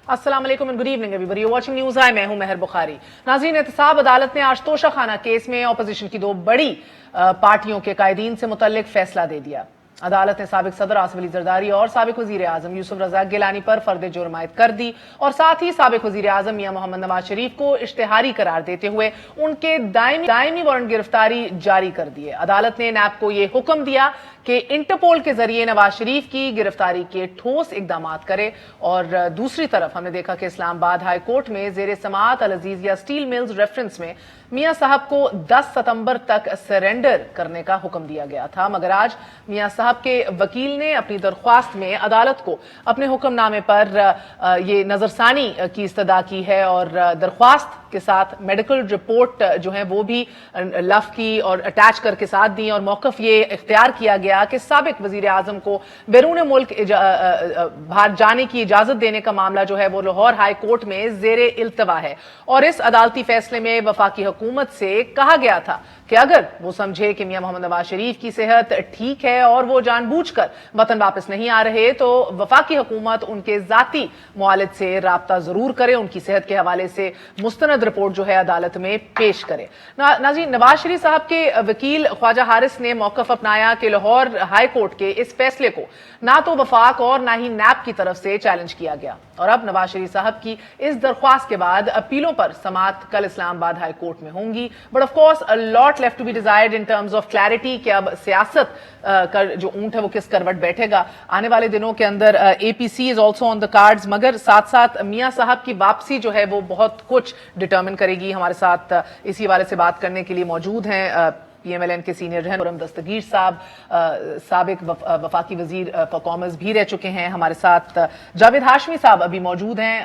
अस्सलाम वालेकुम and good evening everybody, you watching news I, मैं हूं महर बुखारी। नाज़रीन, एहतसाब अदालत ने आज तोशाखाना केस में अपोजिशन की दो बड़ी पार्टियों के कायदीन से मुतल्लिक फैसला दे दिया। अदालत ने साबिक सदर आसिफ अली जरदारी और साबिक वजीर आजम यूसुफ रजा गिलानी पर फर्द जुर्म आयद कर दी और साथ ही साबिक वजीर आजम मियां मोहम्मद नवाज शरीफ को इश्तेहारी करार देते हुए उनके दायमी वारंट गिरफ्तारी जारी कर दिए। अदालत ने नैब को यह हुक्म दिया कि इंटरपोल के जरिए नवाज शरीफ की गिरफ्तारी के ठोस इकदाम करे। और दूसरी तरफ हमने देखा कि इस्लामाबाद हाई कोर्ट में जेर समाअत अल अजीजिया स्टील मिल्स रेफरेंस में मियां साहब को 10 सितंबर तक सरेंडर करने का हुक्म दिया गया था, मगर आज मियां साहब के वकील ने अपनी दरख्वास्त में अदालत को अपने हुक्मनामे पर ये नजरसानी की इस्तदा की है और दरख्वास्त के साथ मेडिकल रिपोर्ट जो है वो भी लफ की और अटैच करके साथ दी और मौकफ ये इख्तियार किया गया कि साबिक वजीर आजम को बैरून मुल्क बाहर जाने की इजाजत देने का मामला जो है वो लाहौर हाई कोर्ट में जेरे इल्तवा है। और इस अदालती फैसले में वफाकी हुकूमत से कहा गया था कि अगर वो समझे कि मियां मोहम्मद नवाज शरीफ की सेहत ठीक है और वो जानबूझकर वतन वापस नहीं आ रहे तो वफाकी हुकूमत उनके जाती मुआलिद से राब्ता जरूर करे, उनकी सेहत के हवाले से मुस्तनद रिपोर्ट जो है अदालत में पेश करे। नाज़रीन, नवाज शरीफ साहब के वकील ख्वाजा हारिस ने मौकफ अपनाया कि लाहौर हाई कोर्ट के इस फैसले को ना तो वफाक और ना ही नैब की तरफ से चैलेंज किया गया और अब नवाज शरीफ साहब की इस दरख्वास्त के बाद अपीलों पर समाअत कल इस्लामाबाद हाई कोर्ट में होंगी। But of course a lot left to be desired in terms of clarity कि अब सियासत का जो ऊंट है वो किस करवट बैठेगा। आने वाले दिनों के अंदर APC is also on the cards, मगर साथ साथ मियां साहब की वापसी जो है वो बहुत कुछ डिटर्मिन करेगी। हमारे साथ इसी हवाले से बात करने के लिए मौजूद हैं पीएमएलएन के सीनियर रहनुमा दस्तगीर साहब, साबिक वफाकी वजीर फॉर कॉमर्स भी रह चुके हैं। हमारे साथ जावेद हाशमी साहब अभी मौजूद हैं,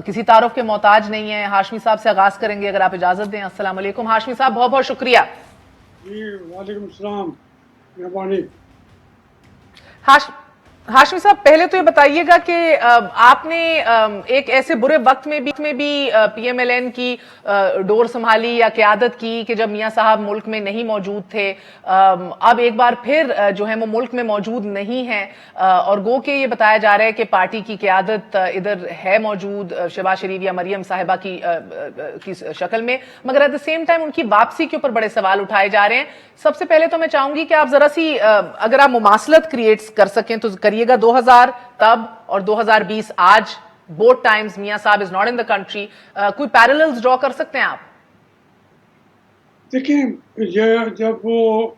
किसी तारुफ के मोहताज नहीं है। हाशमी साहब से आगाज करेंगे अगर आप इजाजत दें। अस्सलाम वालेकुम हाशमी साहब, बहुत बहुत शुक्रिया। जी वालेकुम सलाम, मेहरबानी। हाशमी साहब, पहले तो ये बताइएगा कि आपने एक ऐसे बुरे वक्त में भी पीएमएलएन की डोर संभाली या क़यादत की कि जब मियां साहब मुल्क में नहीं मौजूद थे। अब एक बार फिर जो है वो मुल्क में मौजूद नहीं है और गो के ये बताया जा रहा है कि पार्टी की क़यादत इधर है मौजूद शहबाज शरीफ या मरियम साहिबा की शक्ल में, मगर एट द सेम टाइम उनकी वापसी के ऊपर बड़े सवाल उठाए जा रहे हैं। सबसे पहले तो मैं चाहूंगी कि आप जरा सी अगर आप मुमासलत क्रिएट कर सकें तो करिएगा। 2000 तब और 2020 आज, बोथ टाइम्स मियां साहब is not in the country, कोई पैरेलल्स ड्रॉ कर सकते हैं आप? देखिए, ये जब वो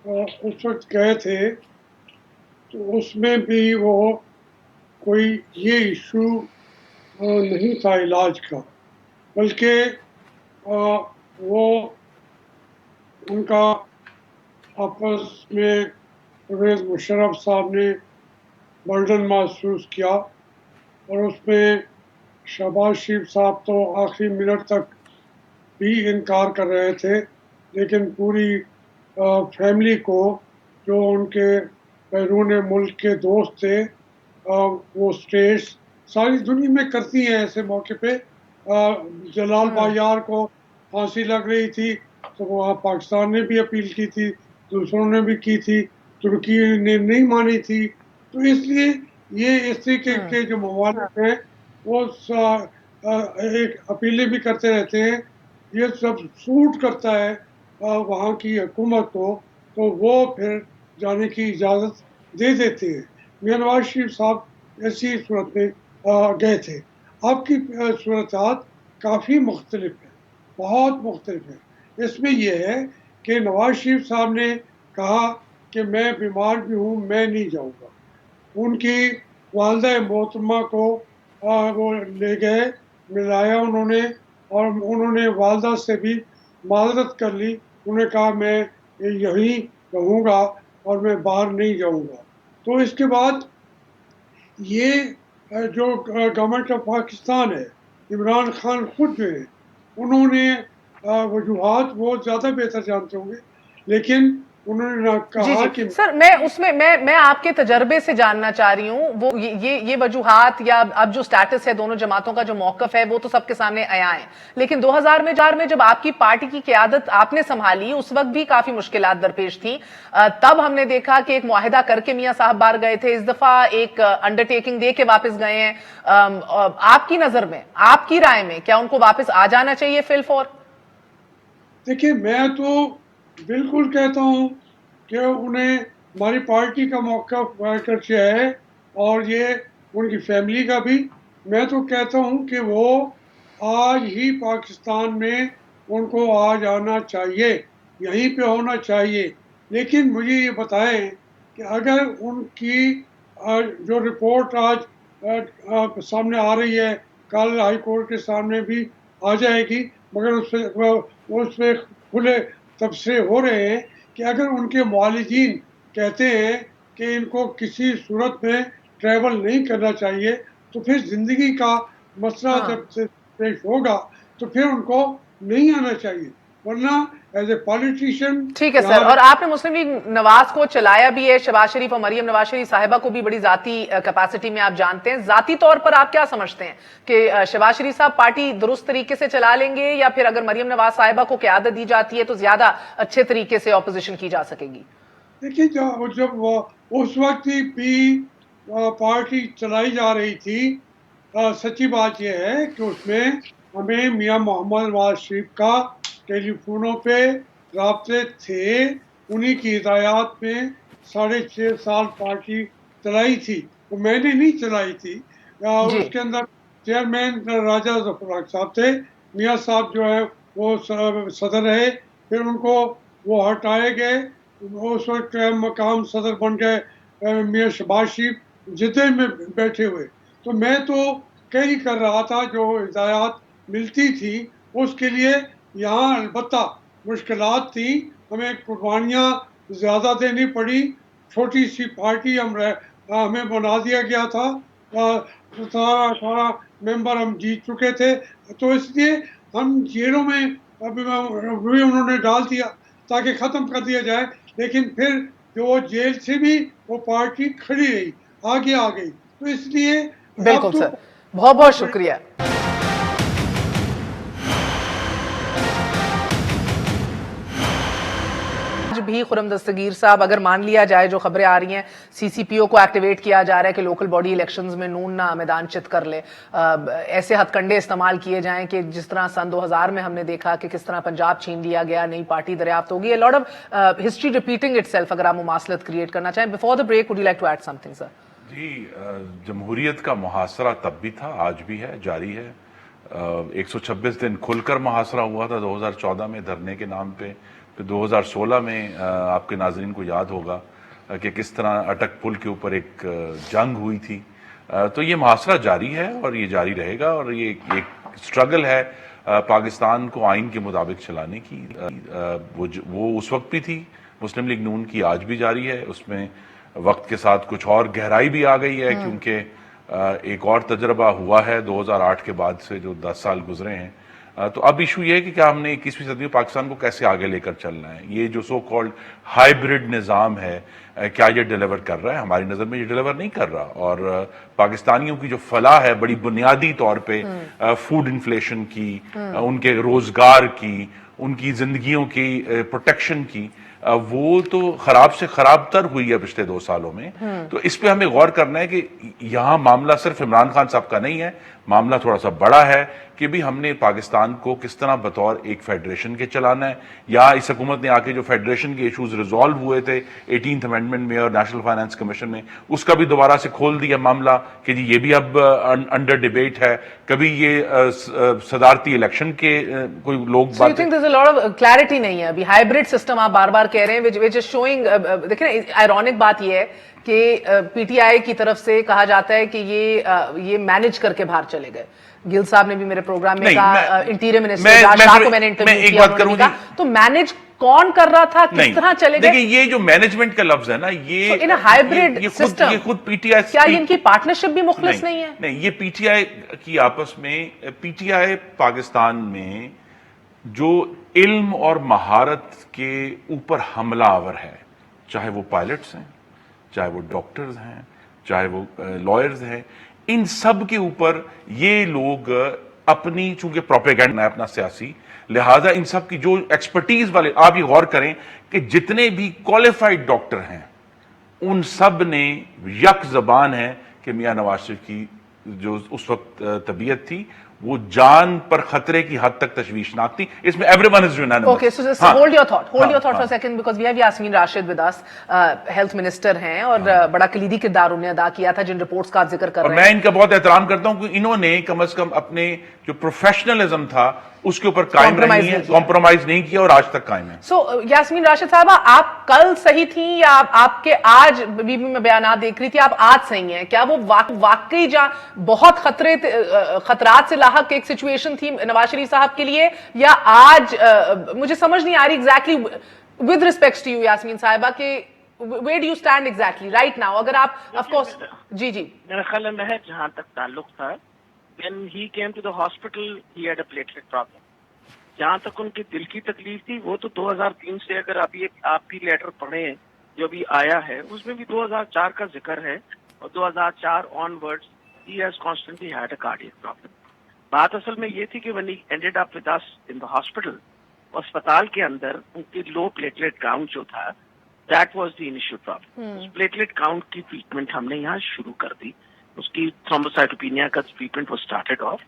उस वक्त गए थे तो उसमें भी वो कोई ये इशू नहीं था इलाज का, बल्कि वो उनका आपस में परवेज़ मुशर्रफ साहब ने बर्डन महसूस किया और उसमें शहबाज शरीफ साहब तो आखिरी मिनट तक भी इनकार कर रहे थे, लेकिन पूरी फैमिली को जो उनके बैरून मुल्क के दोस्त थे वो स्टेट्स सारी दुनिया में करती हैं ऐसे मौके पे। जलाल बायार को फांसी लग रही थी तो वहाँ पाकिस्तान ने भी अपील की थी, दूसरों ने भी की थी, तुर्की ने नहीं मानी थी। तो इसलिए ये इस तरीके के जो ममालिक हैं वो एक अपीलें भी करते रहते हैं। ये सब सूट करता है वहाँ की हुकूमत को, तो वो फिर जाने की इजाज़त दे देते हैं। मियां नवाज शरीफ साहब ऐसी सूरत में गए थे। आपकी सूरत काफ़ी मुख्तलिफ है, बहुत मुख्तलिफ है। इसमें यह है कि नवाज शरीफ साहब ने कहा कि मैं बीमार भी हूँ, मैं नहीं जाऊँगा। उनकी वालदा मोहतरमा को वो ले गए, मिलाया उन्होंने और उन्होंने वालदा से भी माजरत कर ली। उन्होंने कहा मैं यहीं रहूँगा और मैं बाहर नहीं जाऊँगा। तो इसके बाद ये जो गवर्नमेंट ऑफ पाकिस्तान है, इमरान खान खुद जो है उन्होंने वजूहात वो ज़्यादा बेहतर जानते होंगे, लेकिन उन्होंने ना जी कहा जी कि सर, मैं आपके तजर्बे से जानना चाह रही हूँ, वो ये वजूहात या अब जो स्टेटस है दोनों जमातों का, जो मौकफ है, वो तो सबके सामने आया है, लेकिन 2004 में जब आपकी पार्टी की क़यादत आपने संभाली, उस वक्त भी काफी मुश्किलात दरपेश थी। तब हमने देखा कि एक मुआहिदा करके मियां साहब बाहर गए थे, इस दफा एक अंडरटेकिंग दे के वापस गए हैं। आपकी नजर में, आपकी राय में, क्या उनको वापस आ जाना चाहिए फिल फॉर? देखिए, मैं तो बिल्कुल कहता हूँ कि उन्हें हमारी पार्टी का मौक़िफ़ वर्करशिप है और ये उनकी फैमिली का भी। मैं तो कहता हूँ कि वो आज ही पाकिस्तान में उनको आ जाना चाहिए, यहीं पे होना चाहिए। लेकिन मुझे ये बताएं कि अगर उनकी जो रिपोर्ट आज सामने आ रही है, कल हाई कोर्ट के सामने भी आ जाएगी, मगर उसमें खुले तबसरे हो रहे हैं कि अगर उनके मुआलिजीन कहते हैं कि इनको किसी सूरत में ट्रैवल नहीं करना चाहिए, तो फिर जिंदगी का मसला जब से पेश होगा तो फिर उनको नहीं आना चाहिए, वरना एज ए पॉलिटिशियन ठीक है सर, और आपने मुस्लिम लीग नवाज को चलाया भी है, शहबाज शरीफ और मरियम नवाज शरीफ साहिबा को भी बड़ी जाती कैपेसिटी में आप जानते हैं। जाती तौर पर आप क्या समझते हैं कि शहबाज शरीफ साहब पार्टी दुरुस्त तरीके से चला लेंगे, या फिर अगर मरियम नवाज साहिबा को क़यादत दी जाती है तो ज्यादा अच्छे तरीके से ऑपोजिशन की जा सकेगी? देखिए, जब उस वक्त ही पार्टी चलाई जा रही थी, सच्ची बात यह है कि उसमें हमें मियां मोहम्मद नवाज शरीफ का टेलीफोनों पे राब्ते थे, उन्हीं की हिदायत में 6.5 साल पार्टी चलाई थी। वो मैंने नहीं चलाई थी। जी उसके अंदर चेयरमैन राजा जफर हक साहब थे, मियां साहब जो है वो सदर रहे, फिर उनको वो हटाए गए, उस वक्त मकाम सदर बन गए मियां शहबाज शरीफ, जिद्दे में बैठे हुए। तो मैं तो कैरी कर रहा था जो हिदायत मिलती थी उसके लिए। यहाँ अलबत्ता मुश्किलात थी, हमें कुर्बानियाँ ज़्यादा देनी पड़ी, छोटी सी पार्टी हमें बना दिया गया था, 17-18 मेंबर हम जीत चुके थे, तो इसलिए हम जेलों में अभी उन्होंने डाल दिया ताकि ख़त्म कर दिया जाए। लेकिन फिर जो जेल से भी वो पार्टी खड़ी रही, आगे आ गई, तो इसलिए अब बिल्कुल तो सर, बहुत बहुत शुक्रिया। आज भी खुर्रम दस्तगीर साहब, अगर मान लिया जाए जो खबरें आ रही हैं, सीसीपीओ को एक्टिवेट किया जा रहा है कि लोकल बॉडी इलेक्शंस में नून ना मैदान चित कर ले, ऐसे हथकंडे इस्तेमाल किए जाएं कि जिस तरह सन 2000 में हमने देखा कि किस तरह पंजाब छीन लिया गया, नई पार्टी दरियाफ्त होगी, lot of history repeating itself, अगर आप मुमासलत क्रिएट करना चाहें। Before the break, would you like to add something sir? जी, जमहूरियत का मुहासरा तब भी था, आज भी है, जारी है। 126 दिन खुलकर मुहासरा हुआ था 2014 में धरने के नाम पे। फिर 2016 में आपके नाजरीन को याद होगा कि किस तरह अटक पुल के ऊपर एक जंग हुई थी। तो ये मुहासरा जारी है और ये जारी रहेगा, और ये एक स्ट्रगल है पाकिस्तान को आइन के मुताबिक चलाने की। वो उस वक्त भी थी, मुस्लिम लीग नून की आज भी जारी है। उसमें वक्त के साथ कुछ और गहराई भी आ गई है, क्योंकि एक और तजर्बा हुआ है 2008 के बाद से, जो 10 साल गुजरे हैं। तो अब इशू ये है कि क्या हमने 21वीं सदी में पाकिस्तान को कैसे आगे लेकर चलना है। ये जो सो कॉल्ड हाइब्रिड निज़ाम है, क्या ये डिलीवर कर रहा है? हमारी नज़र में ये डिलीवर नहीं कर रहा। और पाकिस्तानियों की जो फलाह है बड़ी बुनियादी तौर पे फूड इन्फ्लेशन की, उनके रोजगार की, उनकी जिंदगियों की प्रोटेक्शन की, वो तो खराब से खराब तर हुई है पिछले 2 सालों में। तो इस पे हमें गौर करना है कि यहाँ मामला सिर्फ इमरान खान साहब का नहीं है, मामला थोड़ा सा बड़ा है कि भी हमने पाकिस्तान को किस तरह बतौर एक फेडरेशन के चलाना है, या इस हुकूमत ने आके जो फेडरेशन के इश्यूज रिजॉल्व हुए थे 18th अमेंडमेंट में और नेशनल फाइनेंस कमीशन में, उसका भी दोबारा से खोल दिया मामला कि जी ये भी अब अंडर डिबेट है। कभी ये सदारती इलेक्शन के कोई लोग So you think there's a lot of clarity नहीं है अभी? हाइब्रिड सिस्टम आप बार बार कह रहे हैं, which is showing, देखिए आयरॉनिक बात ये है कि पीटीआई की तरफ से कहा जाता है कि ये मैनेज करके बाहर चले गए। गिल साहब ने भी मेरे प्रोग्राम में कहा, इंटीरियर मिनिस्टर शाह को मैंने इंटरव्यू किया, उन्होंने कहा, तो मैनेज कौन कर रहा था, किस तरह चले गए? देखिए, ये जो मैनेजमेंट का लफ्ज है ना, ये इन हाइब्रिड सिस्टम, ये खुद पीटीआई, क्या इनकी पार्टनरशिप भी मुखलिस नहीं है? नहीं, ये पीटीआई की आपस में, पीटीआई पाकिस्तान में जो इल्म और महारत के ऊपर हमलावर है, चाहे वो पायलट्स हैं, चाहे वो डॉक्टर्स हैं, चाहे वो लॉयर्स हैं, इन सब के ऊपर ये लोग अपनी, चूंकि प्रोपेगेंडा है अपना सियासी, लिहाजा इन सब की जो एक्सपर्टीज वाले, आप ये गौर करें कि जितने भी क्वालिफाइड डॉक्टर हैं उन सब ने यक जबान है कि मियां नवाज शरीफ की जो उस वक्त तबीयत थी वो जान पर खतरे की हद तक तशवीशनाक थी. इसमें everyone is unanimous. Okay, so just hold your thought for a second, because we have Yasmin Rashid with us, health minister हैं और बड़ा कलीदी किरदार उन्हें अदा किया था जिन रिपोर्ट्स का आप जिक्र कर और रहे हैं. मैं इनका बहुत एहतराम करता हूं कि इन्होंने कम से कम अपने जो प्रोफेशनलिज्म था उसके ऊपर कायम रही है, कॉम्प्रोमाइज नहीं किया और आज तक कायम है. सो यास्मीन राशिद साहबा, आप कल सही थी या आपके आज भी मैं बयान देख रही थी आप आज सही हैं? क्या वो वाकई जहां बहुत खतरात से लाहक एक सिचुएशन थी नवाज शरीफ साहब के लिए, या आज मुझे समझ नहीं आ रही exactly with respect to you Yasmeen साहिबा के where do you stand exactly right now? अगर आप of course जी मेरा ख्याल है जहां तक ताल्लुक था, when he came to the hospital he had a platelet problem. जहां तक उनकी दिल की तकलीफ थी वो तो 2003 से, अगर आप भी लेटर पढ़े जो भी आया है उसमें भी 2004 का जिक्र है, और 2004 onwards he has constantly had a cardiac problem. बात असल में ये थी कि when he ended up with us in the hospital, अस्पताल के अंदर उनकी लो प्लेटलेट काउंट जो था, that was the initial problem. उस प्लेटलेट काउंट की ट्रीटमेंट हमने यहाँ शुरू कर दी. उसकी थ्रोम्बोसाइटोपेनिया का ट्रीटमेंट वो स्टार्टेड ऑफ.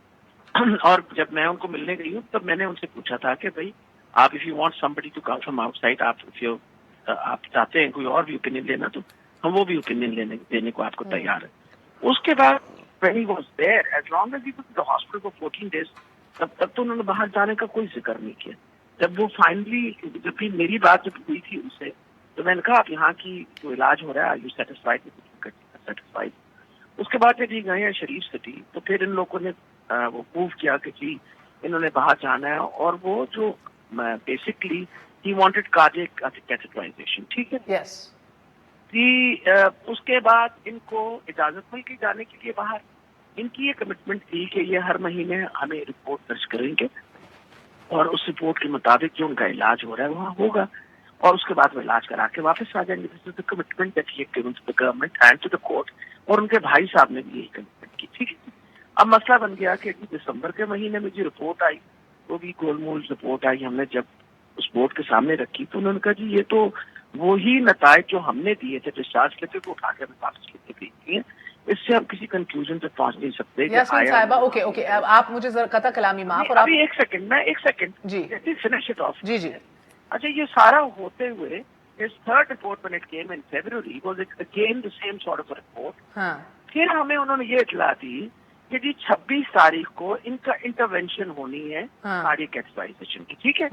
और जब मैं उनको मिलने गई हूँ तब मैंने उनसे पूछा था कि भाई आप if you want somebody to come from outside, आप चाहते हैं कोई और भी ओपिनियन लेना तो हम वो भी ओपिनियन देने को आपको तैयार है. उसके बाद when he was there, as long as he was in the hospital for 14 days, तब तो उन्होंने बाहर जाने का कोई जिक्र नहीं किया. जब वो फाइनली, जब भी मेरी बात जब हुई थी उनसे, तो मैंने कहा आप यहाँ की जो इलाज हो रहा है, यू सेटिस्फाइड? उसके बाद जब ये गए हैं शरीफ सिटी, तो फिर इन लोगों ने वो प्रूव किया कि जी इन्होंने बाहर जाना है, और वो जो basically he wanted cardiac catheterization. ठीक है, यस. उसके बाद इनको इजाजत मिल गई जाने के लिए बाहर. इनकी ये कमिटमेंट थी कि ये हर महीने हमें रिपोर्ट दर्ज करेंगे और उस रिपोर्ट के मुताबिक जो उनका इलाज हो रहा है वहाँ होगा, और उसके बाद वो इलाज करा के वापस आ जाएंगे. This is the commitment that he had given to the government and to the court, और उनके भाई साहब ने भी यही कमिटमेंट की. ठीक है, अब मसला बन गया कि दिसंबर के महीने में जो रिपोर्ट आई वो भी गोलमोल रिपोर्ट आई. हमने जब उस बोर्ड के सामने रखी तो उन्होंने कहा जी ये तो वही नतायज जो हमने दिए थे डिस्चार्ज लेते को उठा के हमें वापस लेके भेज दिए. इससे हम किसी कंक्लूजन पे पहुंच नहीं सकते. यास्मीन साहिबा, ओके, आप मुझे जरा कता कलामी माफ, और अभी एक सेकंड जी फिनिश इट ऑफ. जी. अच्छा, ये सारा होते हुए his third report when it came in February was again the same sort of a report. हाँ. फिर हमें उन्होंने ये इतला दी कि जी 26 तारीख को इनका इंटरवेंशन होनी है कार्डियक कैथेटराइजेशन की. ठीक है,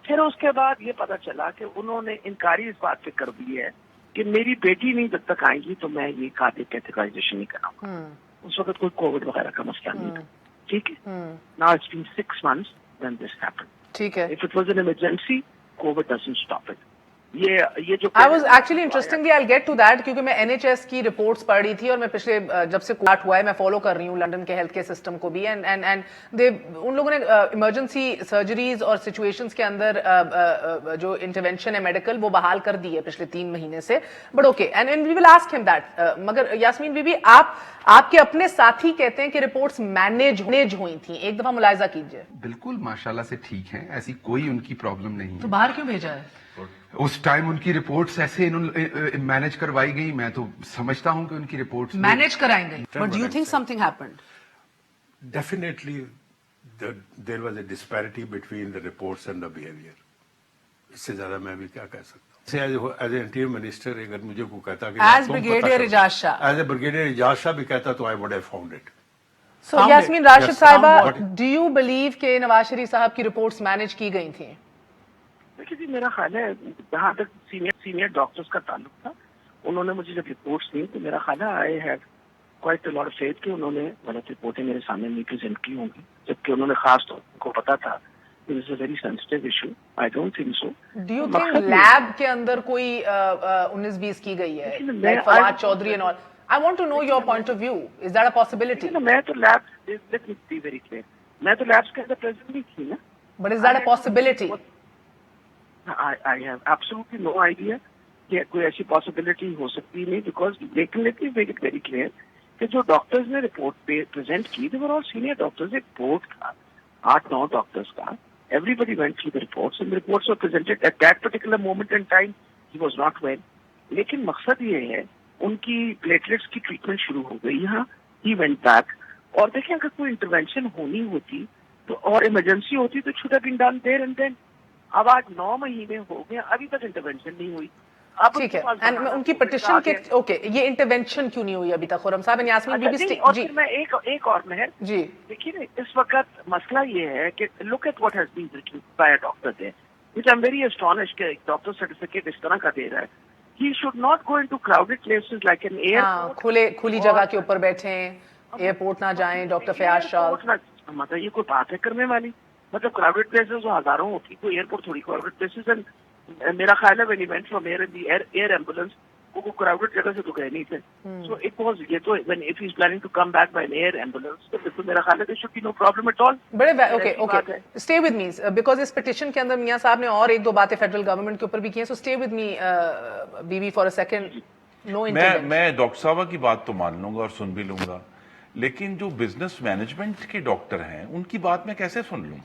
फिर उसके बाद ये पता चला कि उन्होंने इनकारी इस बात पे कर दी है कि मेरी बेटी नहीं जब तक आएगी तो मैं ये कार्डियक कैथेटराइजेशन नहीं कराऊंगा. उस वक्त कोई कोविड वगैरह का मसला नहीं था. ठीक है, now it's been 6 months when this happened. ठीक है, if it was an emergency, COVID doesn't stop it. ये जो I was actually interestingly I'll get to that, क्योंकि मैं NHS की रिपोर्ट्स पढ़ रही थी और मैं पिछले जब से कोविड हुआ है मैं फॉलो कर रही हूँ लंदन के हेल्थ केयर सिस्टम को भी, एंड दे उन लोगों ने इमरजेंसी सर्जरीज और सिचुएशंस के अंदर जो इंटरवेंशन है मेडिकल वो बहाल कर दी है पिछले 3 महीने से. But okay, and we will ask him that. मगर यास्मीन बीबी, आपके अपने साथी कहते हैं कि रिपोर्ट्स मैनेज हुई थी. एक दफा मुलायजा कीजिए. बिल्कुल माशाल्लाह से ठीक है, ऐसी कोई उनकी प्रॉब्लम नहीं तो है. बाहर क्यों भेजा है? उस टाइम उनकी रिपोर्ट्स ऐसे मैनेज करवाई गई. मैं तो समझता हूं कि उनकी रिपोर्ट्स मैनेज कराई गई. But do you think something happened? Definitely, there was a disparity between the reports and the behavior. इससे ज्यादा मैं भी क्या कह सकता हूँ. एज इंटीरियर मिनिस्टर अगर मुझे को कहता कि as brigadier Ijaz Shah, as a brigadier Ijaz Shah भी कहता तो I would have found it. So Yasmin Rashid साहिबा, डू यू बिलीव कि नवाज शरीफ साहब की रिपोर्ट्स मैनेज की गई थी? देखिए जी, मेरा ख्याल है जहाँ तक सीनियर डॉक्टर्स का ताल्लुक था, उन्होंने मुझे जब रिपोर्ट्स दी तो मेरा ख्याल है I have quite a lot of faith कि उन्होंने गलत रिपोर्टें मेरे सामने नहीं प्रेजेंट की होंगी, जबकि उन्होंने खास तौर को पता था this is a very sensitive issue. I don't think so. Do you think lab के अंदर कोई 19-20 की गई है, like Fawad Chaudhry and all? I want to know your point of view. Is that a possibility? मैं तो labs, let me be very clear, मैं तो लैब्स के अंदर प्रेजेंट नहीं थी ना. But is that a possibility? I have absolutely no idea کہ کوئی ایسی پاسبلٹی ہو سکتی نہیں, بیکاز لیکن let me make it very clear کہ جو ڈاکٹرز نے رپورٹ پہ پریزنٹ کی they were all senior doctors. ایک بورڈ تھا 8-9 ڈاکٹرز کا. Everybody went through the reports and the reports were presented at that particular moment in time. He was not well. لیکن مقصد یہ ہے ان کی پلیٹلیٹس کی ٹریٹمنٹ شروع ہو گئی یہاں. He went back. اور دیکھیں اگر کوئی انٹروینشن ہونی ہوتی تو اور ایمرجنسی ہوتی تو should have been done there and then. اب آج 9 مہینے ہو گئے ابھی تک انٹروینشن نہیں ہوئی. ٹھیک ہے, ان کی پٹیشن کے اوکے یہ انٹروینشن کیوں نہیں ہوئی ابھی تک؟ خرم صاحب یاسمین بی بی اور پھر میں ایک اور مہر جی دیکھیے نا, اس وقت مسئلہ یہ ہے کہ look at what has been written by a doctor there which I'm very astonished کہ ایک ڈاکٹر سرٹیفکیٹ اس طرح کا دے رہا ہے. He should not go into crowded places like an airport. کھلی جگہ کے اوپر بیٹھیں, ایئرپورٹ نہ جائیں. ڈاکٹر فیاض شاہ مطلب یہ کوئی بات ہے کرنے والی؟ مطلب کراؤڈیڈ پلیسز ہزاروں ہوتی, کوئی ایئرپورٹ تھوڑی کراؤڈیڈ پلیسز. میرا خیال ہے when he went from air ambulance وہ کراؤڈیڈ جگہ سے تو گئے نہیں تھے. So it was یہ تو if he's planning to come back by an air ambulance تو پھر تو میرا خیال ہے there should be no problem at all. بڑے okay stay with me because اس پٹیشن کے اندر میاں صاحب نے اور 1-2 باتیں فیڈرل گورنمنٹ کے اوپر بھی کی ہیں. سو اسٹے ود می بی بی فار اے سیکنڈ. نو میں ڈاکٹر صاحبہ کی بات تو مان لوں گا اور سن بھی لوں گا, لیکن جو بزنس مینجمنٹ کے ڈاکٹر ہیں ان کی بات میں کیسے سن لوں,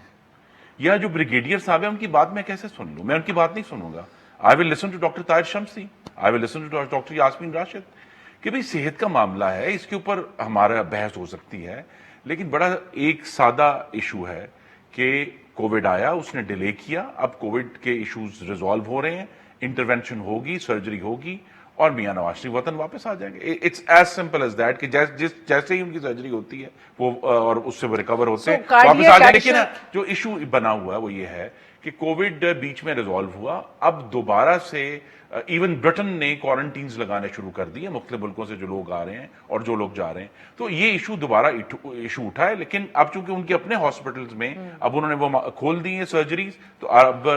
یا جو بریگیڈیئر صاحب ہیں ان کی بات میں کیسے سن لوں؟ میں ان کی بات نہیں سنوں گا. I will listen to doctor Tahir Shamsi, I will listen to doctor Yasmin Rashid کہ بھئی صحت کا معاملہ ہے, اس کے اوپر ہمارا بحث ہو سکتی ہے, لیکن بڑا ایک سادہ ایشو ہے کہ کووڈ آیا, اس نے ڈیلے کیا, اب کووڈ کے ایشوز ریزالو ہو رہے ہیں, انٹرونشن ہوگی, سرجری ہوگی اور میاں نواز شریف وطن واپس آ جائیں گے. It's as simple as that کہ جیسے ہی ان کی سرجری ہوتی ہے وہ اور اس سے وہ ریکور ہوتے ہیں واپس آ جائیں. لیکن جو ایشو بنا ہوا ہے وہ یہ ہے کہ کووڈ بیچ میں ریزالو ہوا, اب دوبارہ سے ایون برٹن نے کوارنٹینز لگانے شروع کر دیے مختلف ملکوں سے جو لوگ آ رہے ہیں اور جو لوگ جا رہے ہیں, تو یہ ایشو دوبارہ ایشو اٹھا ہے. لیکن اب چونکہ ان کے اپنے ہاسپٹلز میں اب انہوں نے وہ کھول دی ہیں سرجریز, تو اب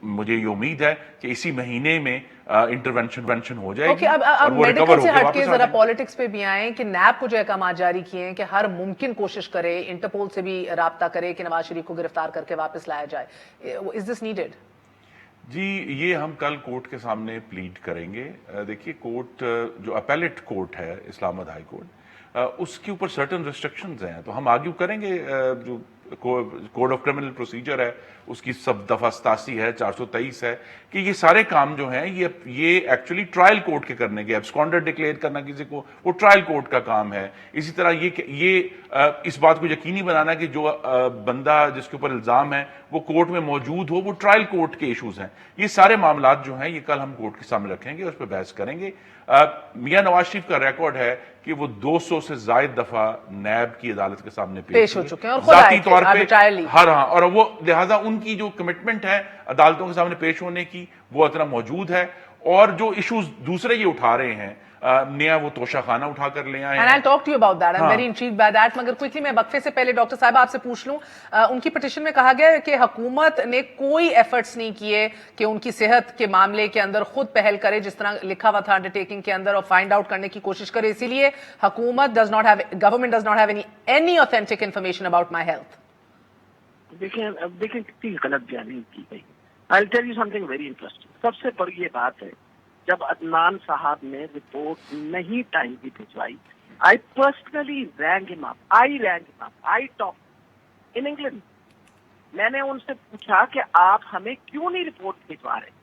مجھے یہ امید ہے کہ اسی مہینے میں انٹرونشن ہو جائے گی اور وہ ریکور ہو کے واپس آ ذرا پالیٹکس پہ بھی آئیں کہ نیب کو جو احکامات جاری کیے ہیں کہ ہر ممکن کوشش کرے, انٹرپول سے بھی رابطہ کرے کہ نواز شریف کو گرفتار کر کے واپس لایا جائے. از دس نیڈیڈ؟ جی یہ ہم کل کورٹ کے سامنے پلیڈ کریں گے. دیکھیے کورٹ جو اپیلیٹ کورٹ ہے اسلام آباد ہائی کورٹ, اس کے اوپر سرٹن ریسٹرکشنز ہیں, تو ہم آرگیو کریں گے. جو کوڈ آف کرمنل پروسیجر ہے اس کی سب دفعہ 87 ہے, 423 ہے, کہ یہ سارے کام جو ہیں یہ ایکچولی ٹرائل کورٹ کے کرنے کے, ایبسکونڈر ڈکلیئر کرنا کسی کو وہ ٹرائل کورٹ کا کام ہے. اسی طرح یہ اس بات کو یقینی بنانا کہ جو بندہ جس کے اوپر الزام ہے وہ کورٹ میں موجود ہو, وہ ٹرائل کورٹ کے ایشوز ہیں. یہ سارے معاملات جو ہیں یہ کل ہم کورٹ کے سامنے رکھیں گے, اس پہ بحث کریں گے. میاں نواز شریف کا ریکارڈ ہے کہ وہ 200 سے زائد دفعہ نیب کی عدالت کے سامنے پیش ہو چکے ہیں اور ذاتی طور پہ ہاں, اور وہ لہٰذا ان کی جو کمٹمنٹ ہے عدالتوں کے سامنے پیش ہونے کی وہ اتنا موجود ہے. اور جو ایشوز دوسرے یہ اٹھا رہے ہیں نیا وہ توشہ خانہ اٹھا کر لے آئے ہیں. And I'll talk to you about that. I'm very intrigued by that. مگر کوئکلی میں وقفے سے پہلے ڈاکٹر صاحب آپ سے پوچھ لوں, ان کی پٹیشن میں کہا گیا ہے کہ حکومت نے کوئی ایفرٹس نہیں کیے کہ ان کی صحت کے معاملے کے اندر خود پہل کرے, جس طرح لکھا ہوا تھا انڈرٹیکنگ کے اندر, اور فائنڈ آؤٹ کرنے کی کوشش کرے. اسی لیے حکومت government does not have any authentic information about my health. دیکھیں کتنی غلط بیانی کی گئی. I'll tell you something very interesting. سب سے بڑی یہ بات ہے جب عدنان صاحب نے رپورٹ نہیں ٹائم کی بھجوائی, I personally rang him up. I talked in England. میں نے ان سے پوچھا کہ آپ ہمیں کیوں نہیں رپورٹ بھجوا رہے,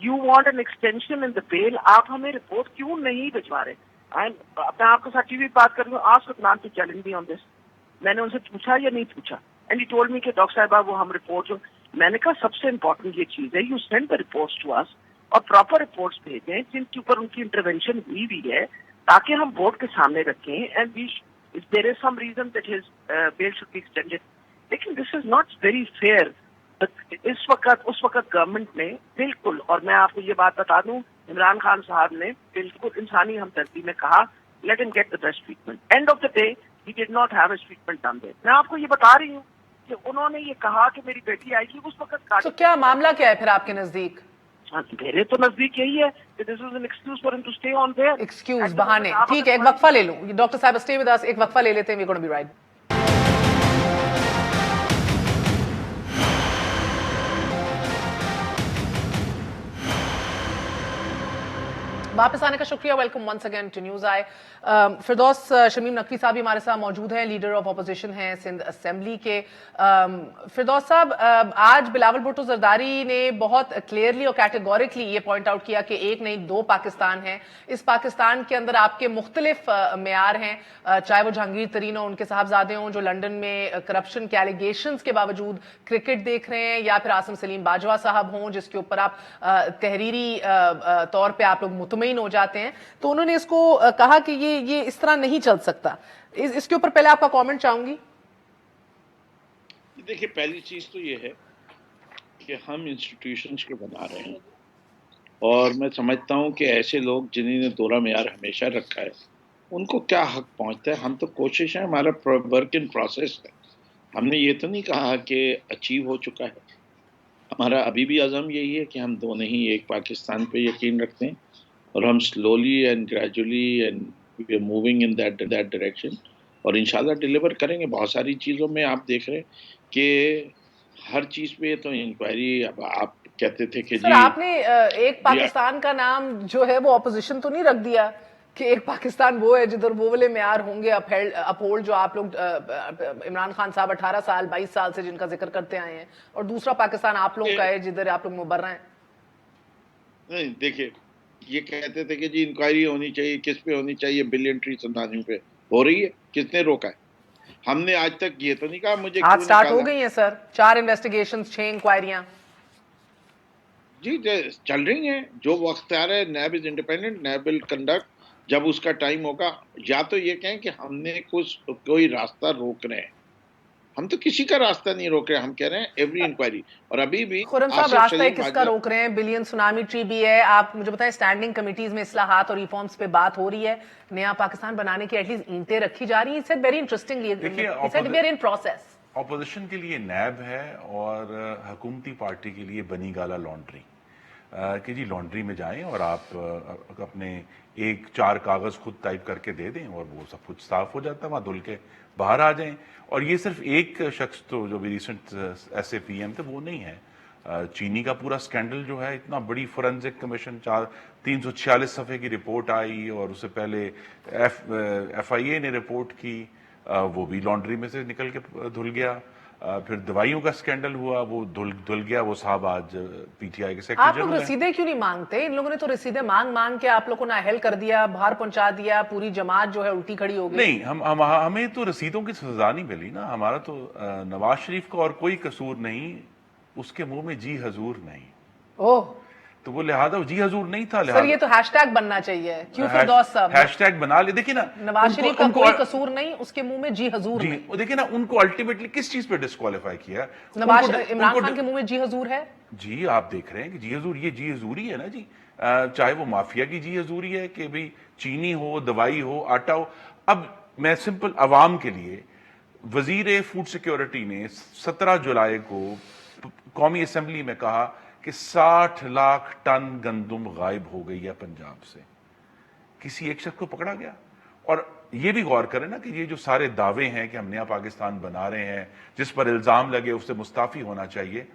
You want an extension in the bail, آپ ہمیں رپورٹ کیوں نہیں بھجوا رہے. میں آپ کے ساتھ ٹی وی بات کر رہی ہوں, ask Adnan to challenge me on this. میں نے ان سے پوچھا یا نہیں پوچھا, and he told me کہ ڈاکٹر صاحبہ وہ ہم رپورٹ, میں نے کہا سب سے امپورٹنٹ یہ چیز ہے, you send the reports to us اور پراپر رپورٹس بھیجیں جن کے اوپر ان کی انٹروینشن ہوئی بھی ہے, تاکہ ہم بورڈ کے سامنے رکھیں. And there is some reason that his bail should be extended. لیکن this is not very fair. اس وقت گورنمنٹ نے بالکل, اور میں آپ کو یہ بات بتا دوں, عمران خان صاحب نے بالکل انسانی ہمدردی میں کہا let him get the best treatment. End of the day he did not have his treatment done there. میں آپ کو یہ بتا رہی ہوں کہ انہوں نے یہ کہا کہ میری بیٹی آئے گی, اس وقت تو کیا معاملہ کیا ہے پھر آپ کے نزدیک؟ میرے تو نزدیک یہی ہے کہ this is an excuse for him to stay on there. Excuse, بہانے. ٹھیک ہے, ایک وقفہ لے لوں. ڈاکٹر صاحب اسٹے ود اس, ایک وقفہ لے لیتے ہیں. we're going to be right. वापस आने का शुक्रिया, welcome once again to news I. Firdous Shamim Naqvi साहब भी हमारे साथ मौजूद हैं, लीडर ऑफ अपोजिशन हैं सिंध असेंबली के। फिरदौस साहब, आज बिलावल भुट्टो जरदारी ने बहुत क्लियरली और कैटेगोरिकली ये पॉइंट आउट किया कि एक नहीं दो पाकिस्तान है। इस पाकिस्तान के अंदर आपके मुख्तलिफ मेयार हैं, चाहे वो जहांगीर तरीन हो, उनके साहबजादे हों जो लंदन में करप्शन के एलिगेशंस के बावजूद क्रिकेट देख रहे हैं, या फिर आसिम सलीम बाजवा साहब हों जिसके ऊपर आप तहरीरी तौर पे आप लोग मुतमईन हो जाते हैं। तो उन्होंने इसको कहा कि ये इस तरह नहीं चल सकता। इसके ऊपर पहले आपका कमेंट चाहूंगी। देखिए, पहली चीज तो ये है कि हम इंस्टीट्यूशंस को बना रहे हैं, और मैं समझता हूं कि ऐसे लोग जिन्होंने दोहरा मेयार हमेशा रखा है उनको क्या हक पहुंचता है। हम तो कोशिश है, हमारा वर्क इन प्रोसेस है। हमने ये तो नहीं कहा कि अचीव हो चुका है। हमारा अभी भी अज़म यही है कि हम दो नहीं एक पाकिस्तान पे यकीन रखते हैं, और हम slowly and gradually and we are moving in that direction, और इंशाल्लाह डिलीवर करेंगे। बहुत सारी चीज़ों में आप देख रहे हैं कि हर चीज़ पे तो इंक्वायरी, अब आप कहते थे कि सर आपने एक पाकिस्तान का नाम जो है वो ऑपोजिशन तो नहीं रख दिया कि एक पाकिस्तान वो है जिधर वो वाले मेयार होंगे अपहोल्ड जो आप लोग इमरान खान साहब 18 साल 22 साल से जिनका जिक्र करते आए हैं, और दूसरा पाकिस्तान आप लोगों का है जिधर आप लोग मुबर्रा हैं। नहीं, देखिए, ये कहते थे कि जी इंक्वायरी होनी चाहिए, किस पे होनी चाहिए, बिलियन ट्री संतानियों पे हो रही है, किसने रोका है? हमने आज तक ये तो नहीं कहा मुझे आज स्टार्ट हो गई है सर, 4 इन्वेस्टिगेशन 6 इंक्वायरियां जी चल रही हैं। जो वक्त आ रहा है, NAB is independent, NAB will conduct जब उसका टाइम होगा। या तो ये कहें कि हमने कोई रास्ता रोक रहे हैं, हम तो किसी का रास्ता नहीं रोक रहे। हम कह रहे हैं एवरी इंक्वायरी, और अभी भी खुर्रम साहब रास्ता किसका रोक रहे हैं? बिलियन सुनामी ट्री भी है, आप मुझे बताएं स्टैंडिंग कमिटीज में इस्लाहात और रिफॉर्म्स पे बात हो रही है, नया पाकिस्तान बनाने की एटलीस्ट ईंटें रखी जा रही है। Very interestingly in process. Opposition के लिए नैब है और हुकूमती पार्टी के लिए बनी गाला लॉन्ड्री, कि जी लॉन्ड्री में जाएं और आप अपने 1-4 कागज खुद टाइप करके दे दें और वो सब कुछ साफ हो जाता है, वहां धुल के बाहर आ जाएं। और ये सिर्फ एक शख्स तो जो भी रिसेंट SAPM थे वो नहीं है। चीनी का पूरा स्कैंडल जो है, इतना बड़ी फोरेंसिक कमीशन 346 सफ़े की रिपोर्ट आई, और उससे पहले FIA ने रिपोर्ट की, वो भी लॉन्ड्री में से निकल के धुल गया। फिर दवाइयों का स्कैंडल हुआ, वो धुल गया। वो साहब आज PTI के सेक्रेटरी आप लोग रसीदें क्यों नहीं मांगते? इन लोगों ने तो रसीदें मांग के आप लोगों को नाअहल कर दिया, बाहर पहुंचा दिया, पूरी जमात जो है उल्टी खड़ी हो गई। नहीं, हमें तो रसीदों की सजा नहीं मिली ना। हमारा तो नवाज शरीफ का और कोई कसूर नहीं, उसके मुंह में जी हजूर नहीं। ओह, तो वो लिहाजा जी हजूर नहीं था। सर ये तो हैशटैग बनना चाहिए, क्यों फिरदौस साहब? हैशटैग बना ले। देखिए ना, नवाज शरीफ का कोई कसूर नहीं, उसके मुंह में जी हजूर नहीं। वो देखिए ना, उनको अल्टीमेटली किस चीज पे डिस्क्वालीफाई किया? इमरान खान के मुंह में जी हजूर है। जी आप देख रहे हैं कि जी हजूर, ये जी हजूरी है ना जी। चाहे वो माफिया की जी हजूरी है कि भाई चीनी हो, दवाई हो, आटा हो। अब मैं सिंपल अवाम के लिए, वजीर फूड सिक्योरिटी ने 17 जुलाई को कौमी असेंबली में कहा कि 60 लाख टन गंदुम गायब हो गई है पंजाब से। किसी एक शख्स को पकड़ा गया? और ये भी गौर करें ना कि ये जो सारे दावे हैं कि हम नया पाकिस्तान बना रहे हैं, जिस पर इल्जाम लगे उससे मुस्ताफी होना चाहिए।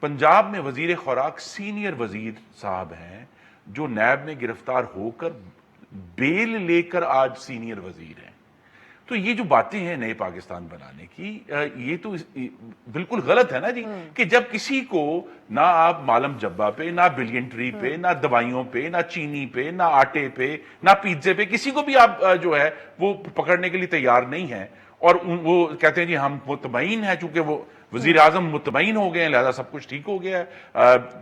पंजाब में वजीर खुराक सीनियर वजीर साहब हैं जो नैब में गिरफ्तार होकर बेल लेकर आज सीनियर वजीर हैं। तो ये जो बातें हैं नए पाकिस्तान बनाने की, ये तो बिल्कुल गलत है ना जी। कि जब किसी को ना आप मालम जब्बा पे, ना बिलियन ट्री पे, ना दवाइयों पे, ना चीनी पे, ना आटे पे, ना पिज्जे पे, किसी को भी आप जो है वो पकड़ने के लिए तैयार नहीं है, और वो कहते हैं जी हम मुतमईन हैं, चूंकि वो वजीर आजम मुतमईन हो गए हैं लिहाजा सब कुछ ठीक हो गया है।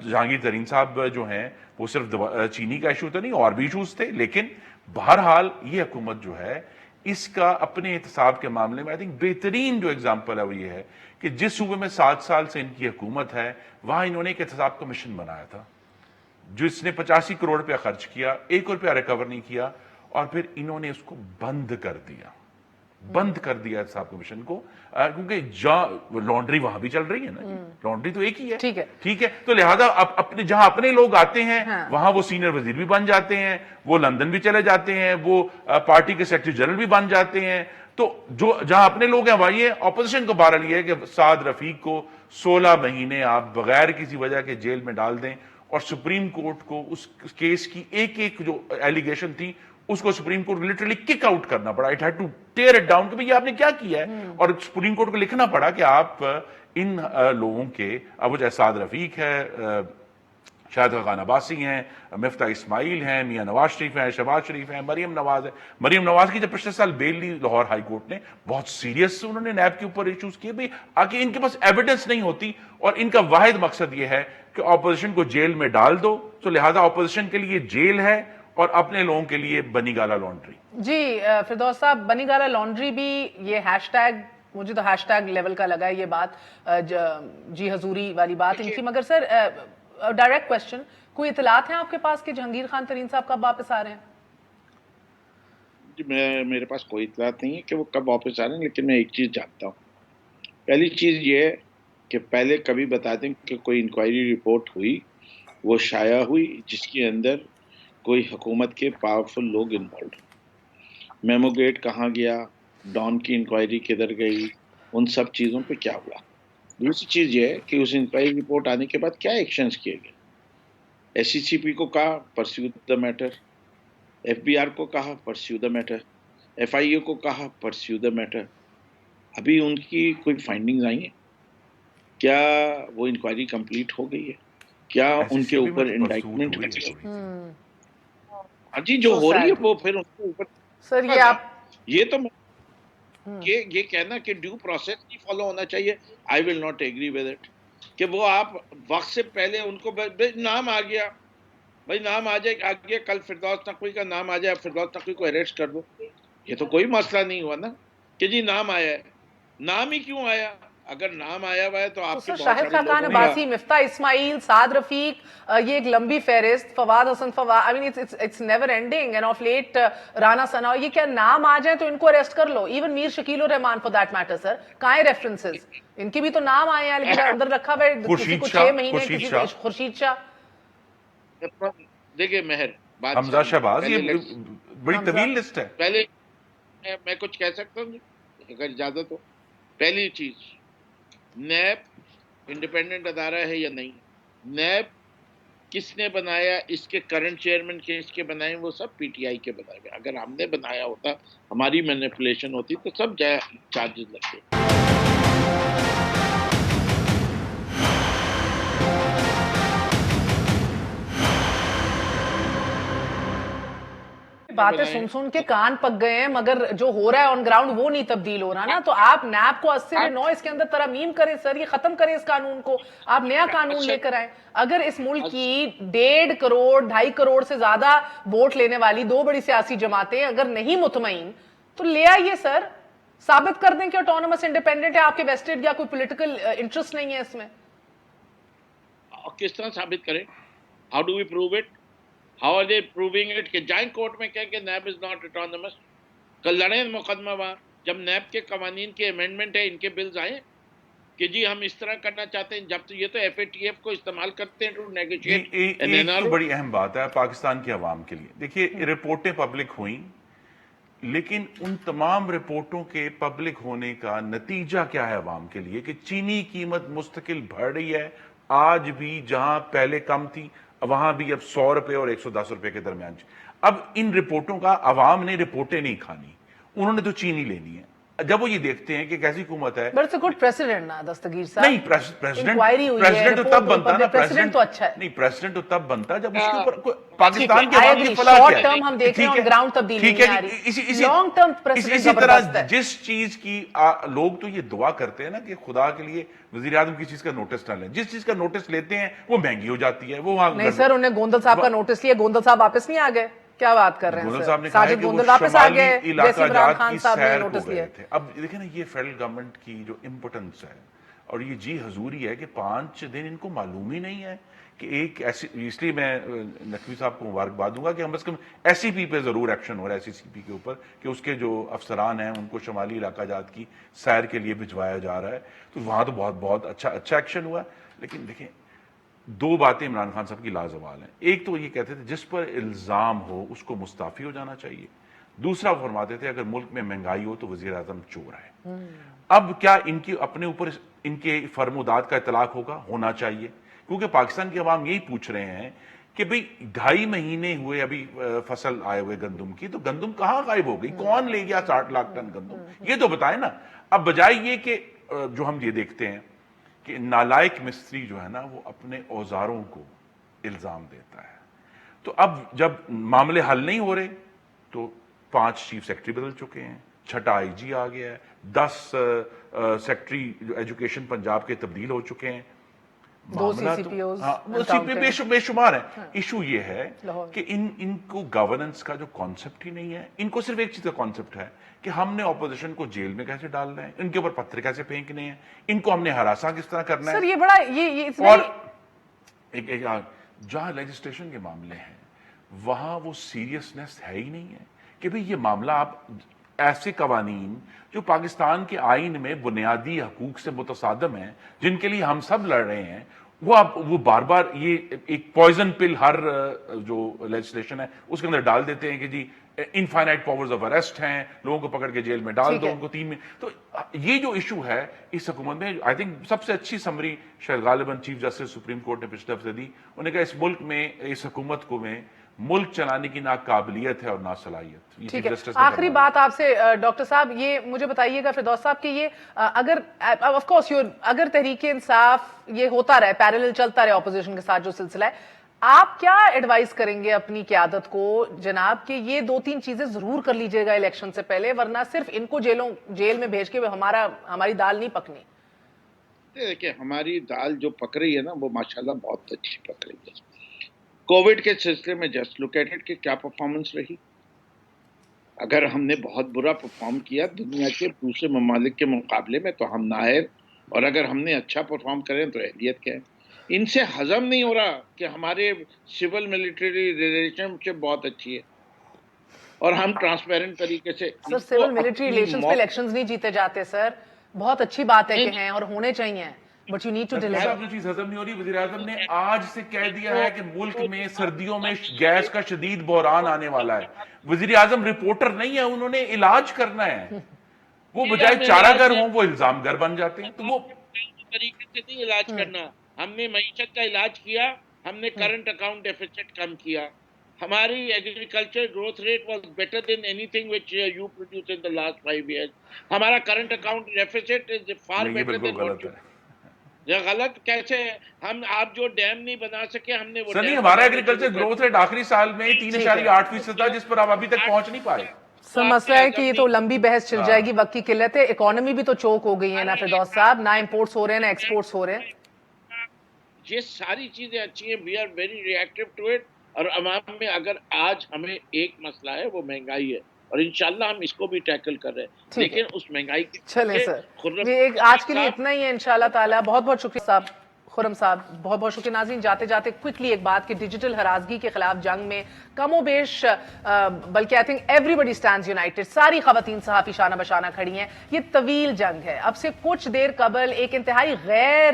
जहांगीर तरीन साहब जो हैं वो सिर्फ चीनी का इशू तो नहीं, और भी इशूज थे। लेकिन बहरहाल ये हुकूमत जो है इसका अपने एहतसाब के मामले में आई थिंक बेहतरीन जो एग्जाम्पल है वो ये है कि जिस सूबे में 7 साल से इनकी हुकूमत है वहां इन्होंने एक एहतसाब कमीशन बनाया था जिसने 85 करोड़ रुपया खर्च किया, 1 रुपया रिकवर नहीं किया, और फिर इन्होंने उसको बंद कर दिया एहतसाब कमीशन को, क्योंकि लॉन्ड्री वहां भी चल रही है ना, लॉन्ड्री तो एक ही है। ठीक है। तो लिहाजा अपने जहां अपने लोग आते हैं वहां वो सीनियर वजीर भी बन जाते हैं, वो लंदन भी चले जाते हैं, वो पार्टी के सेक्रेटरी जनरल भी बन जाते हैं। तो जो जहां अपने लोग हैं वही है। ऑपोजिशन को बहरहाल ये है कि साद रफीक को 16 महीने आप बगैर किसी वजह के जेल में डाल दें اور سپریم کورٹ کو اس کیس کی ایک ایک جو ایلیگیشن تھی اس کو supreme court literally kick out کرنا پڑا. It had to tear it down کہ بھئی آپ نے کیا کیا ہے, اور سپریم کورٹ کو لکھنا پڑا کہ آپ ان لوگوں کے, اب وہ اسعد رفیق ہے, شاہد خاقان عباسی ہیں, مفتاح اسماعیل ہیں, میاں نواز شریف ہیں, شہباز شریف ہیں, مریم نواز ہے. مریم نواز کی جب پچھلے سال بیل لی لاہور ہائی کورٹ نے, بہت سیریس انہوں نے نیب کے اوپر ایشوز کیے بھئی آکے ان کے پاس ایویڈنس نہیں ہوتی, اور ان کا واحد مقصد یہ ہے کہ اپوزیشن کو جیل میں ڈال دو, تو لہذا اپوزیشن کے لیے جیل ہے اور اپنے لوگوں کے لیے بنی گالا لانڈری. جی فردوس صاحب, بنی گالا لانڈری بھی یہ ہیش ٹیگ, مجھے تو ہیش ٹیگ لیول کا لگا ہے یہ بات, جی حضوری والی بات ان کی. مگر سر ڈائریکٹ کوشچن, کوئی اطلاعات ہیں آپ کے پاس کہ جہانگیر خان ترین صاحب کب واپس آ رہے ہیں؟ جی میرے پاس کوئی اطلاعات نہیں ہے کہ وہ کب واپس آ رہے ہیں, لیکن میں ایک چیز جانتا ہوں. پہلی چیز یہ ہے کہ پہلے کبھی بتا دیں کہ کوئی انکوائری رپورٹ ہوئی, وہ شائع ہوئی, جس کے اندر کوئی حکومت کے پاورفل لوگ انوالوڈ ہوں. میمو گیٹ کہاں گیا, ڈان کی انکوائری کدھر گئی, ان سب چیزوں پہ کیا ہوا. دوسری چیز یہ ہے کہ اس انکوائری رپورٹ آنے کے بعد کیا ایکشنز کیے گئے. ایس سی سی پی کو کہا perceive the matter, F B R کو کہا perceive the matter, F I A کو کہا پرسیو دا میٹر. ابھی ان کی کوئی فائنڈنگز آئی ہیں؟ کیا وہ انکوائری کمپلیٹ ہو گئی ہے؟ کیا ان کے اوپر انڈائکمنٹ ہاں جی جو ہو رہی ہے وہ پھر ان کے اوپر سر یہ آپ یہ تو یہ کہنا کہ ڈیو پروسیس نہیں فالو ہونا چاہیے, I will not agree with it. کہ وہ آپ وقت سے پہلے ان کو نام آ گیا, بھائی نام آ گیا, کل فردوس نقوی کا نام آ جائے, فردوس نقوی کو اریسٹ کر دو. یہ تو کوئی مسئلہ نہیں ہوا نا کہ جی نام آیا ہے. نام ہی کیوں آیا؟ اگر نام آیا ہوا ہے تو آپ کے بہت شاہد سارے خاقان لوگ عباسی, مفتاح اسماعیل, سعد رفیق, یہ ایک لمبی فہرست, فواد حسن Fawad, I mean it's never ending, and of late Rana ثنا, یہ کیا نام آ جائیں تو ان کو اریسٹ کر لو. Even Mir Shakil ur Rahman for that matter sir, کہاں ہیں ریفرنسز ان کی بھی تو نام آئے ہیں لیکن اندر رکھا ہوا ہے کسی کو 6 مہینے, کسی کو خورشید شاہ. دیکھیں مہر بات حمزہ شہباز, یہ بڑی طویل لسٹ ہے. پہلے میں کچھ کہہ سکتا ہوں اگر اجازت ہو. پہلی چیز, نیب انڈیپینڈنٹ ادارہ ہے یا نہیں, نیب کس نے بنایا, اس کے کرنٹ چیئرمین کس کے بنائے, وہ سب پی ٹی آئی کے بنائے ہوئے. اگر ہم نے بنایا ہوتا, ہماری مینیپولیشن ہوتی, تو سب چارجز لگتے. باتیں سن کے کان پک گئے ہیں, مگر جو ہو رہا ہے آن گراؤنڈ وہ نہیں تبدیل ہو رہا نا. تو آپ نیب کو 80/9 اس کے اندر ترمیم کریں سر, یہ ختم کریں اس قانون کو, آپ نیا قانون لے کر آئیں. اگر اس ملک کی 1.5 کروڑ 2.5 کروڑ سے زیادہ ووٹ لینے والی 2 بڑی سیاسی جماعتیں اگر نہیں مطمئن تو لے آئیے سر, ثابت کر دیں کہ آٹونومس انڈیپینڈنٹ ہے, آپ کے ویسٹڈ یا کوئی پولیٹیکل انٹرسٹ نہیں ہے اس میں. کس طرح ثابت کریں؟ How do we prove it? How are they proving it? کہ جائیں کورٹ میں کہیں کہ نیب از ناٹ اٹونومس. کل لڑیں مقدمہ وہاں, جب نیب کے قوانین کے امینڈمنٹ ہے, ان کے بلز آئیں کہ جی ہم اس طرح کرنا چاہتے ہیں, جب تو یہ تو ایف اے ٹی ایف کو استعمال کرتے ہیں ٹو نیگوشیٹ. ایک تو بڑی اہم بات ہے پاکستان کی عوام کے لیے. دیکھیے رپورٹیں پبلک ہوئیں, لیکن ان تمام رپورٹوں کے پبلک ہونے کا نتیجہ کیا ہے عوام کے لیے؟ کہ چینی قیمت مستقل بڑھ رہی ہے, آج بھی جہاں پہلے کم تھی وہاں بھی اب 100 روپے اور 110 روپے کے درمیان. اب ان رپورٹوں کا عوام نے رپورٹیں نہیں کھانی, انہوں نے تو چینی لینی ہے. جب وہ یہ دیکھتے ہیں کہ کیسی حکومت ہے. But it's a good president نا دستگیر صاحب. نہیں, پریزیڈنٹ تو تب بنتا نا, پریزیڈنٹ تو اچھا ہے. نہیں, پریزیڈنٹ تو تب بنتا جب اس کے اوپر پاکستان کے عوام کی فلاح شارٹ ٹرم ہم دیکھ رہے ہیں, گراؤنڈ تبدیلی نہیں آ رہی. لانگ ٹرم پریزیڈنٹ زبردست ہے. جس چیز کی لوگ تو یہ دعا کرتے ہیں نا کہ خدا کے لیے وزیر اعظم کی چیز کا نوٹس نہ لیں, جس چیز کا نوٹس لیتے ہیں وہ مہنگی ہو جاتی ہے. وہ نہیں سر, انہیں گوندل صاحب کا نوٹس لیا, گوندل صاحب واپس نہیں آ گئے, کیا بات کر رہے ہیں سر؟ ساجد گوندل واپس آ گئے جیسے عمران خان صاحب نے نوٹس لیا. اب دیکھیں نا یہ فیڈرل گورنمنٹ کی جو امپورٹنس ہے اور یہ جی حضوری ہے کہ 5 دن ان کو معلوم ہی نہیں ہے کہ ایک ایسی, اس لیے میں نقوی صاحب کو مبارکباد دوں گا کہ ہم از کم ایس سی پی پہ ضرور ایکشن ہو رہا ہے, ایس سی پی کے اوپر, کہ اس کے جو افسران ہیں ان کو شمالی علاقہ جات کی سیر کے لیے بھجوایا جا رہا ہے. تو وہاں تو بہت اچھا ایکشن ہوا. لیکن دیکھیں 2 باتیں عمران خان صاحب کی لازوال ہیں. ایک تو یہ کہتے تھے جس پر الزام ہو اس کو مستعفی ہو جانا چاہیے. دوسرا وہ فرماتے تھے اگر ملک میں مہنگائی ہو تو وزیر اعظم چور ہے. اب کیا ان کی اپنے اوپر ان کے فرمودات کا اطلاق ہونا چاہیے کیونکہ پاکستان کی عوام یہی پوچھ رہے ہیں کہ بھئی 2.5 مہینے ہوئے ابھی فصل آئے ہوئے گندم کی، تو گندم کہاں غائب ہو گئی؟ کون لے گیا 60 لاکھ ٹن گندم؟ یہ تو بتائیں نا۔ اب بجائے یہ کہ جو ہم یہ دیکھتے ہیں کہ نالائق مستری جو ہے نا وہ اپنے اوزاروں کو الزام دیتا ہے، تو اب جب معاملے حل نہیں ہو رہے تو 5 چیف سیکرٹری بدل چکے ہیں، 6 آئی جی آ گیا ہے، 10 سیکرٹری ایجوکیشن پنجاب کے تبدیل ہو چکے ہیں، 2 CCPOs بے شمار ہیں۔ ایشو یہ ہے کہ ان کو گورننس کا جو کانسیپٹ ہی نہیں ہے، ان کو صرف ایک چیز کا کانسیپٹ ہے کہ ہم نے اپوزیشن کو جیل میں کیسے ڈالنا ہے، ان کے اوپر پتھر کیسے پھینکنے ہیں، ان کو ہم نے ہراساں کس طرح کرنا ہے۔ سر یہ بڑا یہ اور جہاں لیجسلیشن کے معاملے ہیں وہاں وہ سیریسنس ہے ہی نہیں ہے کہ بھئی یہ معاملہ آپ ایسے قوانین جو پاکستان کے آئین میں بنیادی حقوق سے متصادم ہیں، جن کے لیے ہم سب لڑ رہے ہیں، وہ بار بار یہ ایک پوائزن پل ہر جو لیجسلیشن ہے اس کے اندر ڈال دیتے ہیں کہ جی انفائنائٹ پاورز آف اریسٹ ہیں، لوگوں کو پکڑ کے جیل میں ڈال دو، ان کو 3 میں۔ تو یہ جو ایشو ہے اس حکومت میں، آئی تھنک سب سے اچھی سمری شاید غالباً چیف جسٹس سپریم کورٹ نے پچھلے ہفتے دی، انہوں نے کہا اس ملک میں، اس حکومت کو میں ملک چلانے کی نہ قابلیت ہے اور نہ صلاحیت۔ ٹھیک ہے، آخری بات آپ سے ڈاکٹر صاحب یہ مجھے بتائیے گا فردوس صاحب کہ یہ اگر آف کورس اگر تحریک انصاف یہ ہوتا رہے، پیرلل چلتا رہے اپوزیشن کے ساتھ جو سلسلہ ہے، آپ کیا ایڈوائز کریں گے اپنی قیادت کو جناب کہ یہ 2-3 چیزیں ضرور کر لیجئے گا الیکشن سے پہلے، ورنہ صرف ان کو جیل میں بھیج کے ہماری دال نہیں پکنی؟ دیکھیں ہماری دال جو پک رہی ہے نا وہ ماشاءاللہ بہت اچھی پک رہی ہے۔ کووڈ کے سلسلے میں جسٹ لک ایٹ اٹ کہ کیا پرفارمنس رہی۔ اگر ہم نے بہت برا پرفارم کیا دنیا کے دوسرے ممالک کے مقابلے میں تو ہم نااہل، اور اگر ہم نے اچھا پرفارم کریں تو اہلیت کیا ہے۔ ان سے ہضم نہیں ہو رہا کہ ہمارے سول ملٹری ریلیشن شپ بہت اچھی ہے اور ہم ٹرانسپیرنٹ طریقے سے سر سول ملٹری ریلیشنز پہ الیکشنز نہیں جیتے جاتے سر، بہت اچھی بات ہے کہ ہیں اور ہونے چاہیے، but you need to deliver. جو چیز ہضم نہیں ہو رہی، وزیر اعظم نے آج سے کہہ دیا ہے کہ ملک میں سردیوں میں گیس کا شدید بحران آنے والا ہے۔ وزیر اعظم رپورٹر نہیں ہے، انہوں نے علاج کرنا ہے، وہ بجائے چارہ گر ہوں وہ الزام گر بن جاتے ہیں۔ تو وہ طریقے سے نہیں علاج کرنا، ہم نے معیشت کا علاج کیا، ہم نے کرنٹ اکاؤنٹ ڈیفیسٹ کم کیا، ہماری agriculture growth rate was better than anything which you produce in the last 5 years. ہمارا current account deficit is far یہ بیٹر بالکل دین غلط ہے۔ یہ غلط کیسے ہے؟ آپ جو ڈیم نہیں بنا سکے ہم نے وہ سر نہیں، ہمارا ایگریکلچر گروتھ ریٹ آخری سال میں 3.8% تھا جس پر آپ ابھی تک پہنچ نہیں پائے۔ سر مسئلہ ہے کہ یہ تو لمبی بحث چل جائے گی، وقت کی قلت ہے، اکانومی بھی تو چوک ہو گئی ہے نا فردوس صاحب، نہ امپورٹس ہو رہے ہیں نہ ایکسپورٹس ہو رہے ہیں۔ یہ ساری چیزیں اچھی ہیں، we are very reactive to it, اور عوام میں اگر آج ہمیں ایک مسئلہ ہے وہ مہنگائی ہے، اور انشاءاللہ ہم اس کو بھی ٹیکل کر رہے ہیں، لیکن اس مہنگائی کی چلیں سر، یہ آج کے لیے اتنا ہی ہے انشاءاللہ تعالیٰ۔ بہت بہت شکریہ صاحب، خرم صاحب، بہت بہت شکریہ۔ ناظرین جاتے جاتے کوئکلی ایک بات کہ ڈیجیٹل ہراسگی کے خلاف جنگ میں کم و بیش بلکہ I think everybody stands united, ساری خواتین صحافی شانہ بشانہ کھڑی ہیں۔ یہ طویل جنگ ہے، اب سے کچھ دیر قبل ایک انتہائی غیر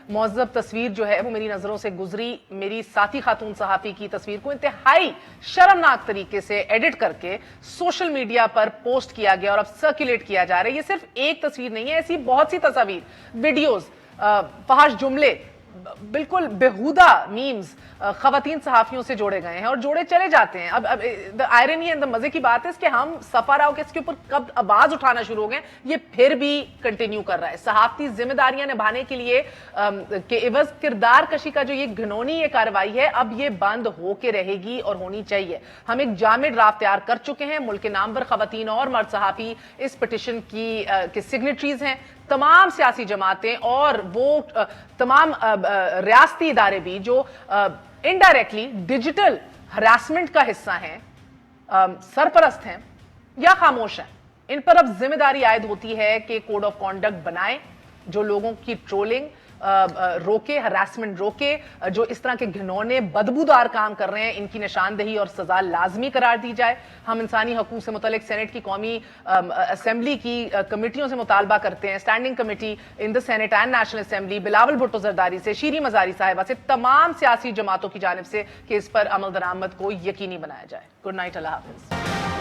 مہذب تصویر جو ہے وہ میری نظروں سے گزری، میری ساتھی خاتون صحافی کی تصویر کو انتہائی شرمناک طریقے سے ایڈٹ کر کے سوشل میڈیا پر پوسٹ کیا گیا اور اب سرکولیٹ کیا جا رہا ہے۔ یہ صرف ایک تصویر نہیں ہے، ایسی بہت سی تصاویر، ویڈیوز، فحش جملے، بالکل بیہودہ میمز خواتین صحافیوں سے جوڑے گئے ہیں اور جوڑے چلے جاتے ہیں۔ اب آئرنی اینڈ مزے کی بات ہے اس کہ ہم صفا راؤ کے اس کے اوپر کب آواز اٹھانا شروع ہو گئے، یہ پھر بھی کنٹینیو کر رہا ہے۔ صحافتی ذمہ داریاں نبھانے کے لیے کہ عوض کردار کشی کا جو یہ گھنونی یہ کارروائی ہے، اب یہ بند ہو کے رہے گی اور ہونی چاہیے۔ ہم ایک جامع ڈرافٹ تیار کر چکے ہیں، ملک کے نامور خواتین اور مرد صحافی اس پٹیشن کے سگنیٹریز ہیں، تمام سیاسی جماعتیں اور وہ تمام ریاستی ادارے بھی جو انڈائریکٹلی ڈیجیٹل ہراسمنٹ کا حصہ ہیں، سرپرست ہیں یا خاموش ہیں، ان پر اب ذمہ داری عائد ہوتی ہے کہ کوڈ آف کانڈکٹ بنائیں جو لوگوں کی ٹرولنگ روکے، ہراسمنٹ روکے، جو اس طرح کے گھنونے بدبودار کام کر رہے ہیں ان کی نشاندہی اور سزا لازمی قرار دی جائے۔ ہم انسانی حقوق سے متعلق سینٹ کی قومی اسمبلی کی کمیٹیوں سے مطالبہ کرتے ہیں، standing committee in the senate and national assembly, Bilawal Bhutto Zardari سے، شیریں مزاری صاحبہ سے، تمام سیاسی جماعتوں کی جانب سے کہ اس پر عمل درآمد کو یقینی بنایا جائے۔ گڈ نائٹ، اللہ حافظ۔